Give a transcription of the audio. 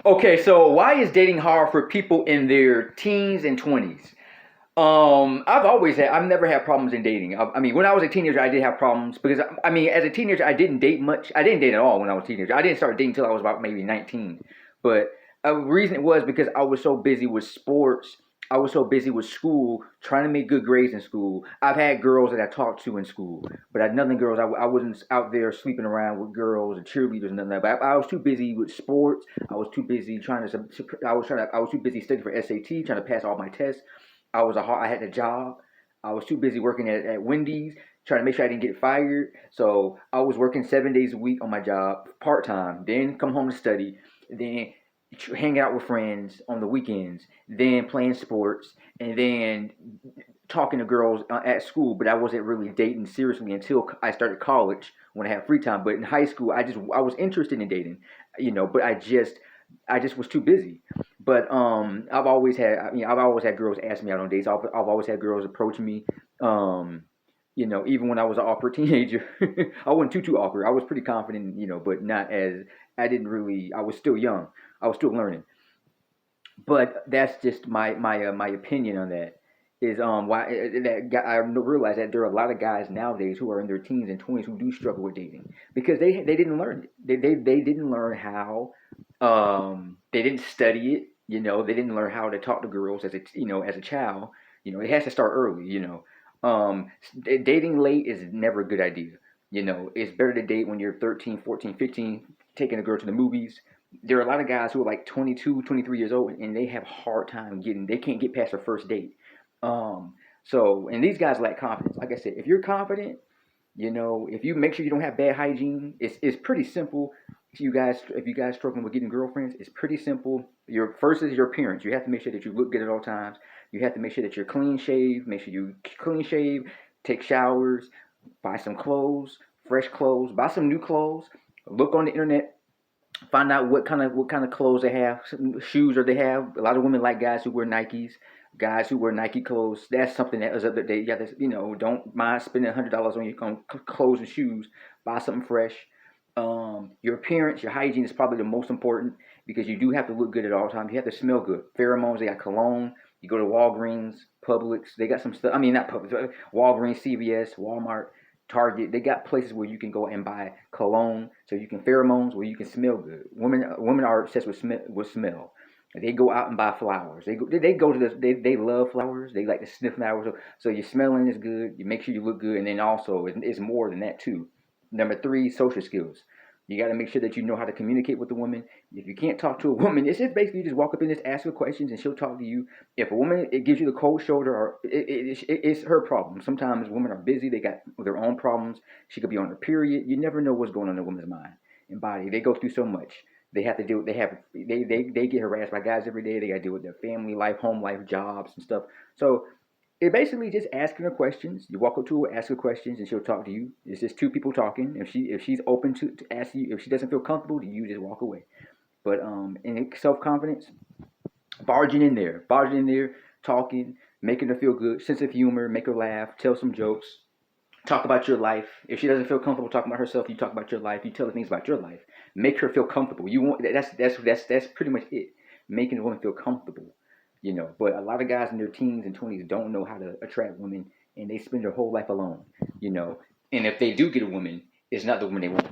Okay, so why is dating hard for people in their teens and 20's? I've never had problems in dating. I mean, when I was a teenager, I did have problems because, I mean, as a teenager, I didn't date much. I didn't date at all when I was a teenager. I didn't start dating until I was about maybe 19. But a reason it was because I was so busy with sports. I was so busy with school, trying to make good grades in school. I've had girls that I talked to in school, but I nothing girls. I wasn't out there sleeping around with girls and cheerleaders and nothing like that. But I was too busy with sports. I was too busy trying to. I was too busy studying for SAT, trying to pass all my tests. I had a job. I was too busy working at Wendy's, trying to make sure I didn't get fired. So I was working 7 days a week on my job, part time. Then come home to study. Then hang out with friends on the weekends. Then playing sports, and then talking to girls at school. But I wasn't really dating seriously until I started college when I had free time. But in high school, I was interested in dating, but I just was too busy. But I've always had girls ask me out on dates. I've always had girls approach me. Um, even when I was an awkward teenager, I wasn't too awkward. I was pretty confident, but not as I didn't really. I was still young. I was still learning. But that's just my opinion on that. Is why I realize that there are a lot of guys nowadays who are in their teens and 20's who do struggle with dating because they didn't learn it. They didn't learn how. They didn't study it. They didn't learn how to talk to girls as a child. It has to start early. Dating late is never a good idea. It's better to date when you're 13, 14, 15, taking a girl to the movies. There are a lot of guys who are like 22, 23 years old and they have a hard time they can't get past their first date. And these guys lack confidence. Like I said, if you're confident, if you make sure you don't have bad hygiene, it's pretty simple. If you guys struggling with getting girlfriends, it's pretty simple. Your first is your appearance. You have to make sure that you look good at all times. You have to make sure that you're clean shaved. Make sure you clean shave, take showers, buy some clothes, fresh clothes, buy some new clothes. Look on the internet, find out what kind of clothes they have, shoes or they have. A lot of women like guys who wear Nikes, guys who wear Nike clothes. That's something that is up there. You got to, don't mind spending $100 on your clothes and shoes. Buy something fresh. Your appearance, your hygiene is probably the most important because you do have to look good at all times. You have to smell good. Pheromones, they got cologne. You go to Walgreens, Publix, they got some stuff. I mean, not Publix, Walgreens, CVS, Walmart, Target. They got places where you can go and buy cologne, so you can pheromones where you can smell good. Women are obsessed with smell. They go out and buy flowers. They love flowers. They like to sniff flowers. So your smelling is good. You make sure you look good, and then also it's more than that too. Number three, social skills. You got to make sure that you know how to communicate with the woman. If you can't talk to a woman, it's just basically just walk up and just ask her questions, and she'll talk to you. If a woman it gives you the cold shoulder, or it's her problem. Sometimes women are busy; they got their own problems. She could be on her period. You never know what's going on in a woman's mind and body. They go through so much. They have to deal. They get harassed by guys every day. They got to deal with their family life, home life, jobs, and stuff. So it basically just asking her questions. You walk up to her, ask her questions, and she'll talk to you. It's just two people talking. If she's open to ask you, if she doesn't feel comfortable, you just walk away. But in self confidence, barging in there, talking, making her feel good, sense of humor, make her laugh, tell some jokes, talk about your life. If she doesn't feel comfortable talking about herself, you talk about your life. You tell her things about your life. Make her feel comfortable. You want that's pretty much it. Making a woman feel comfortable. But a lot of guys in their teens and 20's don't know how to attract women, and they spend their whole life alone. And if they do get a woman, it's not the woman they want.